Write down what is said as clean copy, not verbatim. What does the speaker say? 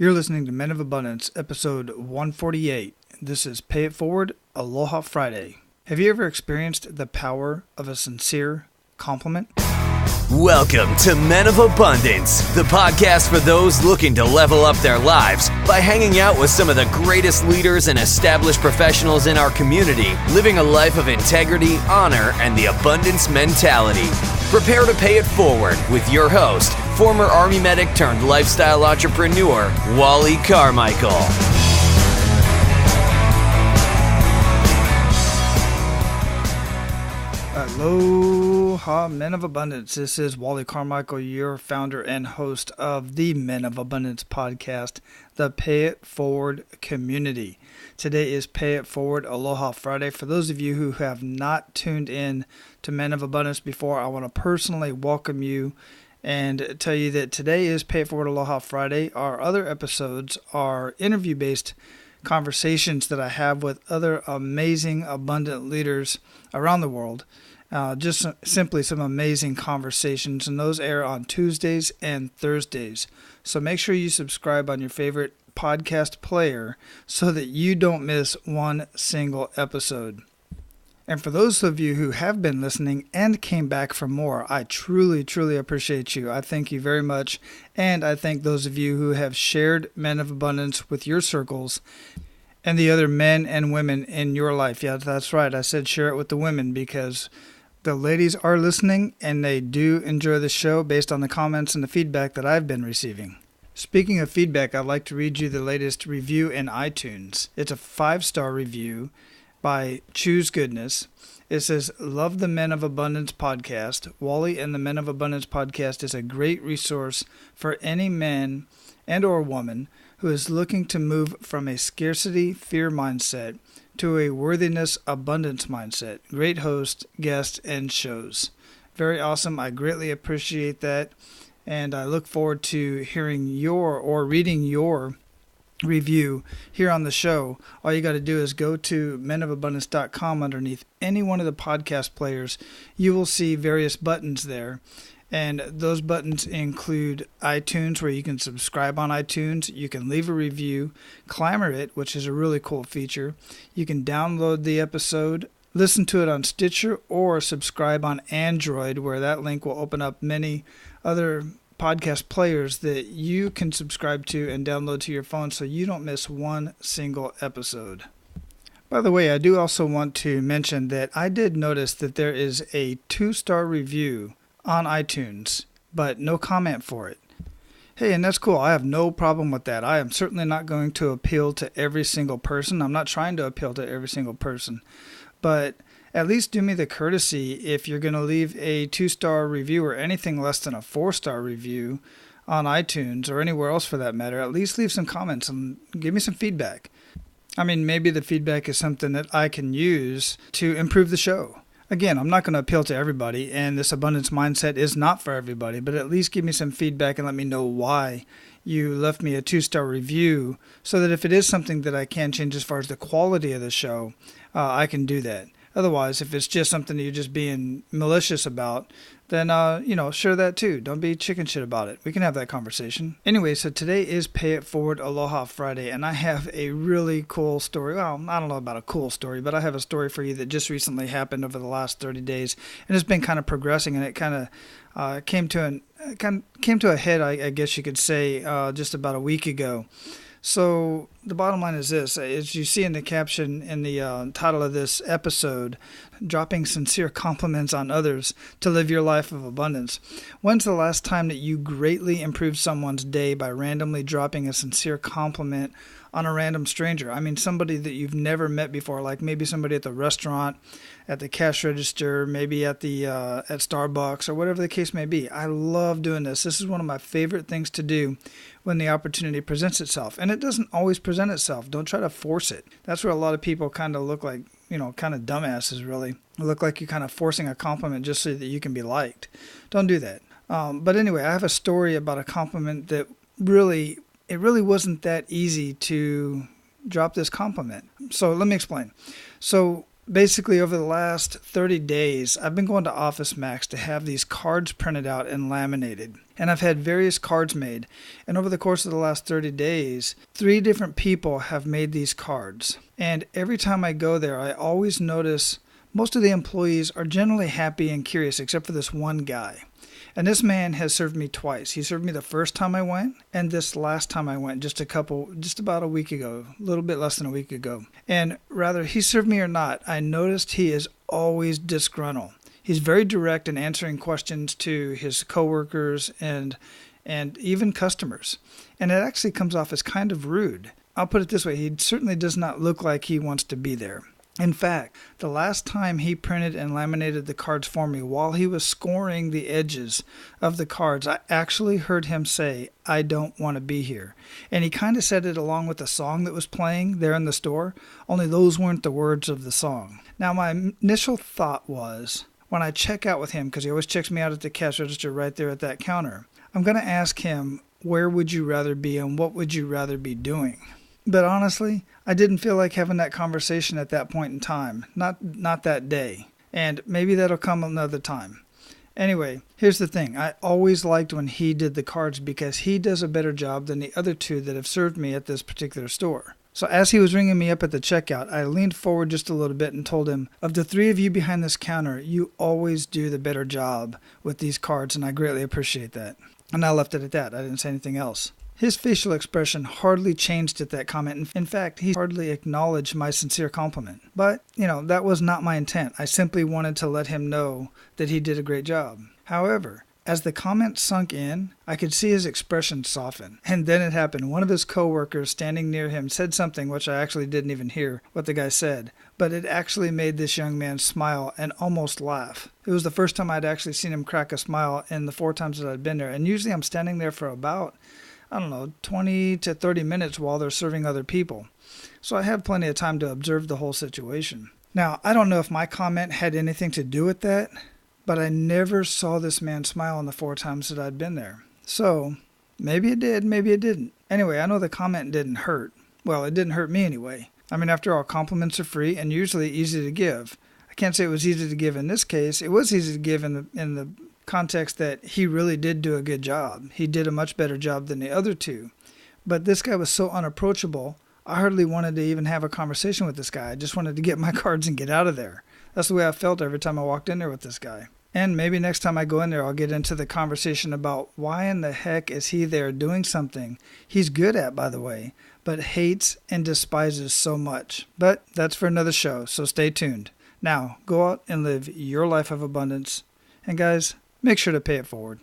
You're listening to Men of Abundance, episode 148. This is Pay It Forward, Aloha Friday. Have you ever experienced the power of a sincere compliment? Welcome to Men of Abundance, the podcast for those looking to level up their lives by hanging out with some of the greatest leaders and established professionals in our community, living a life of integrity, honor, and the abundance mentality. Prepare to pay it forward with your host, former Army medic turned lifestyle entrepreneur, Wally Carmichael. Aloha, Men of Abundance. This is Wally Carmichael, your founder and host of the Men of Abundance podcast, the Pay It Forward community. Today is Pay It Forward Aloha Friday. For those of you who have not tuned in to Men of Abundance before, I want to personally welcome you and tell you that today is Pay It Forward Aloha Friday. Our other episodes are interview-based conversations that I have with other amazing, abundant leaders around the world. Just simply some amazing conversations, and those air on Tuesdays and Thursdays. So make sure you subscribe on your favorite podcast player so that you don't miss one single episode. And for those of you who have been listening and came back for more, I truly, truly appreciate you. I thank you very much. And I thank those of you who have shared Men of Abundance with your circles and the other men and women in your life. Yeah, that's right. I said share it with the women because the ladies are listening and they do enjoy the show based on the comments and the feedback that I've been receiving. Speaking of feedback, I'd like to read you the latest review in iTunes. It's a 5-star review by Choose Goodness. It says, "Love the Men of Abundance podcast. Wally and the Men of Abundance podcast is a great resource for any man and or woman who is looking to move from a scarcity fear mindset to a worthiness abundance mindset. Great host, guest, and shows." Very awesome. I greatly appreciate that. And I look forward to hearing your or reading your review here on the show. All you got to do is go to menofabundance.com. Underneath any one of the podcast players, you will see various buttons there. And those buttons include iTunes, where you can subscribe on iTunes. You can leave a review, Climber It, which is a really cool feature. You can download the episode, listen to it on Stitcher, or subscribe on Android, where that link will open up many other podcast players that you can subscribe to and download to your phone so you don't miss one single episode. By the way, I do also want to mention that I did notice that there is a 2-star review on iTunes, but no comment for it. Hey, and that's cool. I have no problem with that. I am certainly not going to appeal to every single person. I'm not trying to appeal to every single person. But at least do me the courtesy, if you're going to leave a 2-star review or anything less than a 4-star review on iTunes or anywhere else for that matter, at least leave some comments and give me some feedback. I mean, maybe the feedback is something that I can use to improve the show. Again, I'm not going to appeal to everybody, and this abundance mindset is not for everybody, but at least give me some feedback and let me know why you left me a 2-star review so that if it is something that I can change as far as the quality of the show, I can do that. Otherwise, if it's just something that you're just being malicious about, then, share that too. Don't be chicken shit about it. We can have that conversation. Anyway, so today is Pay It Forward Aloha Friday, and I have a really cool story. Well, I don't know about a cool story, but I have a story for you that just recently happened over the last 30 days, and it's been kind of progressing, and it kind of came to a head, I guess you could say, just about a week ago. So the bottom line is this, as you see in the caption in the title of this episode, dropping sincere compliments on others to live your life of abundance. When's the last time that you greatly improved someone's day by randomly dropping a sincere compliment on a random stranger? I mean, somebody that you've never met before, like maybe somebody at the restaurant, at the cash register, maybe at the at Starbucks, or whatever the case may be. I love doing this. This is one of my favorite things to do when the opportunity presents itself. And it doesn't always present itself. Don't try to force it. That's where a lot of people kind of look like, kind of dumbasses, really. Look like you're kind of forcing a compliment just so that you can be liked. Don't do that. But anyway, I have a story about a compliment that really wasn't that easy to drop this compliment. So let me explain. So basically, over the last 30 days, I've been going to Office Max to have these cards printed out and laminated. And I've had various cards made. And over the course of the last 30 days, 3 different people have made these cards. And every time I go there, I always notice most of the employees are generally happy and curious, except for this one guy. And this man has served me twice. He served me the first time I went, and this last time I went, just about a week ago, a little bit less than a week ago. And rather he served me or not, I noticed he is always disgruntled. He's very direct in answering questions to his coworkers and even customers. And it actually comes off as kind of rude. I'll put it this way, he certainly does not look like he wants to be there. In fact, the last time he printed and laminated the cards for me, while he was scoring the edges of the cards, I actually heard him say, "I don't want to be here." And he kind of said it along with the song that was playing there in the store, only those weren't the words of the song. Now, my initial thought was, when I check out with him, because he always checks me out at the cash register right there at that counter, I'm going to ask him, where would you rather be and what would you rather be doing? But honestly, I didn't feel like having that conversation at that point in time. Not that day. And maybe that'll come another time. Anyway, here's the thing. I always liked when he did the cards because he does a better job than the other 2 that have served me at this particular store. So as he was ringing me up at the checkout, I leaned forward just a little bit and told him, of the 3 of you behind this counter, you always do the better job with these cards, and I greatly appreciate that. And I left it at that. I didn't say anything else. His facial expression hardly changed at that comment. In fact, he hardly acknowledged my sincere compliment. But, that was not my intent. I simply wanted to let him know that he did a great job. However, as the comment sunk in, I could see his expression soften. And then it happened. One of his coworkers standing near him said something which I actually didn't even hear what the guy said. But it actually made this young man smile and almost laugh. It was the first time I'd actually seen him crack a smile in the 4 times that I'd been there. And usually I'm standing there for about 20 to 30 minutes while they're serving other people. So I have plenty of time to observe the whole situation. Now, I don't know if my comment had anything to do with that, but I never saw this man smile in the 4 times that I'd been there. So maybe it did, maybe it didn't. Anyway, I know the comment didn't hurt. Well, it didn't hurt me anyway. I mean, after all, compliments are free and usually easy to give. I can't say it was easy to give in this case. It was easy to give in the context that he really did do a good job. He did a much better job than the other 2. But this guy was so unapproachable, I hardly wanted to even have a conversation with this guy. I just wanted to get my cards and get out of there. That's the way I felt every time I walked in there with this guy. And maybe next time I go in there, I'll get into the conversation about why in the heck is he there doing something he's good at, by the way, but hates and despises so much. But that's for another show, so stay tuned. Now, go out and live your life of abundance. And guys, make sure to pay it forward.